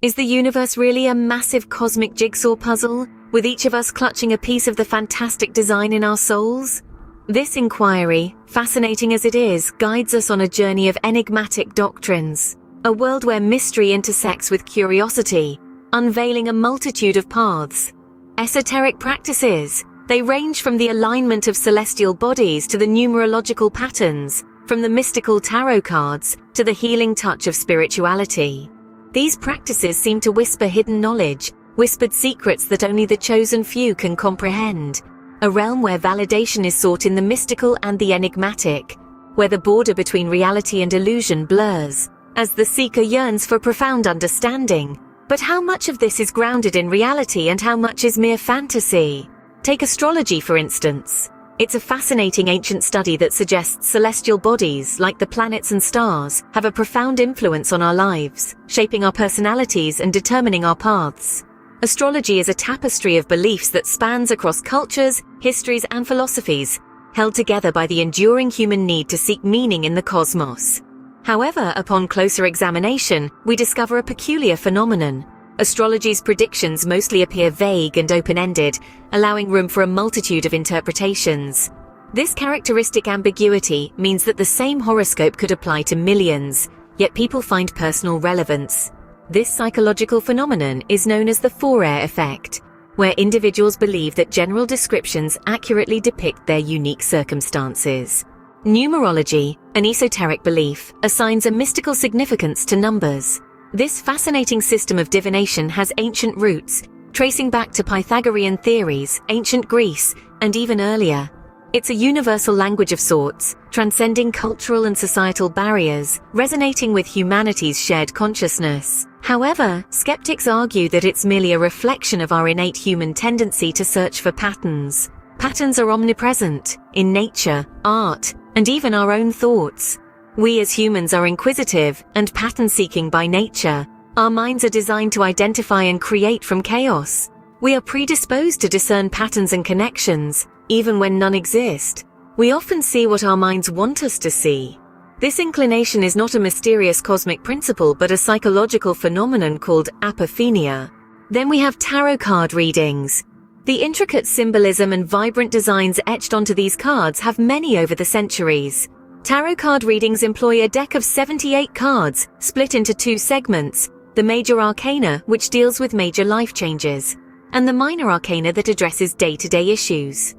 Is the universe really a massive cosmic jigsaw puzzle, with each of us clutching a piece of the fantastic design in our souls? This inquiry, fascinating as it is, guides us on a journey of enigmatic doctrines, a world where mystery intersects with curiosity, unveiling a multitude of paths. Esoteric practices, they range from the alignment of celestial bodies to the numerological patterns, from the mystical tarot cards to the healing touch of spirituality. These practices seem to whisper hidden knowledge, whispered secrets that only the chosen few can comprehend. A realm where validation is sought in the mystical and the enigmatic, where the border between reality and illusion blurs, as the seeker yearns for profound understanding. But how much of this is grounded in reality and how much is mere fantasy? Take astrology, for instance. It's a fascinating ancient study that suggests celestial bodies, like the planets and stars, have a profound influence on our lives, shaping our personalities and determining our paths. Astrology is a tapestry of beliefs that spans across cultures, histories, and philosophies, held together by the enduring human need to seek meaning in the cosmos. However, upon closer examination, we discover a peculiar phenomenon. Astrology's predictions mostly appear vague and open-ended, allowing room for a multitude of interpretations. This characteristic ambiguity means that the same horoscope could apply to millions, yet people find personal relevance. This psychological phenomenon is known as the Fourier effect, where individuals believe that general descriptions accurately depict their unique circumstances. Numerology, an esoteric belief, assigns a mystical significance to numbers. This fascinating system of divination has ancient roots, tracing back to Pythagorean theories, ancient Greece, and even earlier. It's a universal language of sorts, transcending cultural and societal barriers, resonating with humanity's shared consciousness. However, skeptics argue that it's merely a reflection of our innate human tendency to search for patterns. Patterns are omnipresent, in nature, art, and even our own thoughts. We as humans are inquisitive and pattern-seeking by nature. Our minds are designed to identify and create from chaos. We are predisposed to discern patterns and connections, even when none exist. We often see what our minds want us to see. This inclination is not a mysterious cosmic principle but a psychological phenomenon called apophenia. Then we have tarot card readings. The intricate symbolism and vibrant designs etched onto these cards have many over the centuries. Tarot card readings employ a deck of 78 cards, split into two segments, the major arcana, which deals with major life changes, and the minor arcana that addresses day-to-day issues.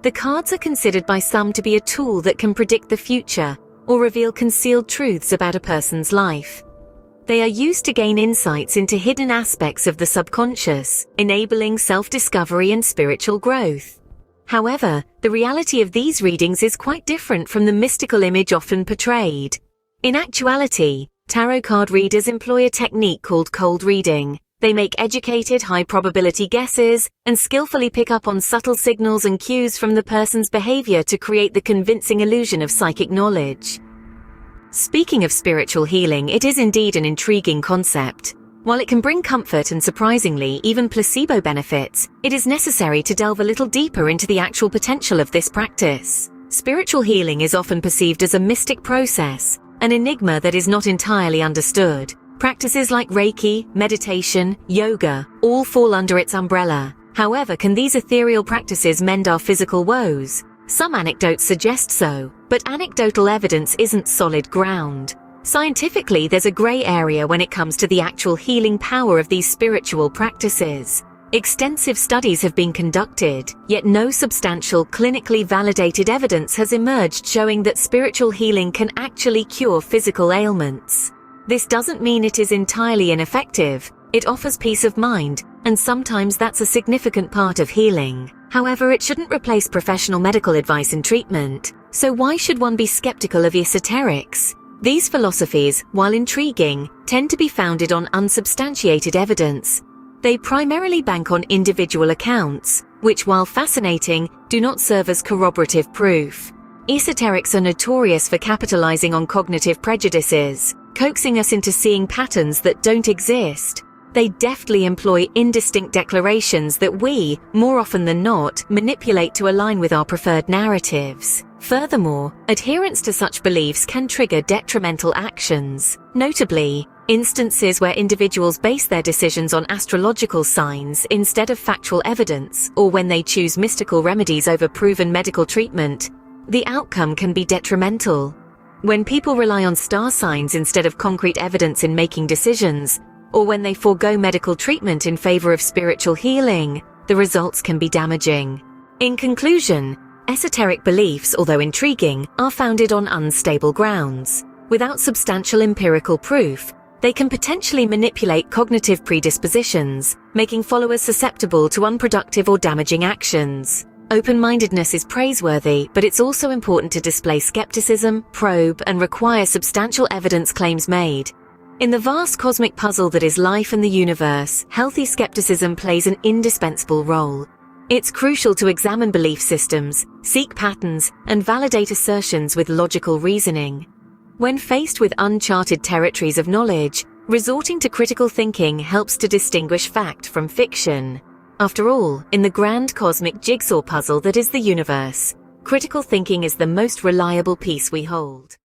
The cards are considered by some to be a tool that can predict the future or reveal concealed truths about a person's life. They are used to gain insights into hidden aspects of the subconscious, enabling self-discovery and spiritual growth. However, the reality of these readings is quite different from the mystical image often portrayed. In actuality, tarot card readers employ a technique called cold reading. They make educated, high-probability guesses and skillfully pick up on subtle signals and cues from the person's behavior to create the convincing illusion of psychic knowledge. Speaking of spiritual healing, it is indeed an intriguing concept. While it can bring comfort and surprisingly even placebo benefits, it is necessary to delve a little deeper into the actual potential of this practice. Spiritual healing is often perceived as a mystic process, an enigma that is not entirely understood. Practices like Reiki, meditation, yoga, all fall under its umbrella. However, can these ethereal practices mend our physical woes? Some anecdotes suggest so, but anecdotal evidence isn't solid ground. Scientifically, there's a gray area when it comes to the actual healing power of these spiritual practices. Extensive studies have been conducted, yet no substantial clinically validated evidence has emerged showing that spiritual healing can actually cure physical ailments. This doesn't mean it is entirely ineffective. It offers peace of mind, and sometimes that's a significant part of healing. However, it shouldn't replace professional medical advice and treatment. So why should one be skeptical of esoterics? These philosophies, while intriguing, tend to be founded on unsubstantiated evidence. They primarily bank on individual accounts, which, while fascinating, do not serve as corroborative proof. Esoterics are notorious for capitalizing on cognitive prejudices, coaxing us into seeing patterns that don't exist. They deftly employ indistinct declarations that we, more often than not, manipulate to align with our preferred narratives. Furthermore, adherence to such beliefs can trigger detrimental actions. Notably, Instances where individuals base their decisions on astrological signs instead of factual evidence, or when they choose mystical remedies over proven medical treatment, the outcome can be detrimental. When people rely on star signs instead of concrete evidence in making decisions, or when they forego medical treatment in favor of spiritual healing, the results can be damaging. In conclusion, esoteric beliefs, although intriguing, are founded on unstable grounds. Without substantial empirical proof, they can potentially manipulate cognitive predispositions, making followers susceptible to unproductive or damaging actions. Open-mindedness is praiseworthy, but it's also important to display skepticism, probe, and require substantial evidence claims made. In the vast cosmic puzzle that is life and the universe, healthy skepticism plays an indispensable role. It's crucial to examine belief systems, seek patterns, and validate assertions with logical reasoning. When faced with uncharted territories of knowledge, resorting to critical thinking helps to distinguish fact from fiction. After all, in the grand cosmic jigsaw puzzle that is the universe, critical thinking is the most reliable piece we hold.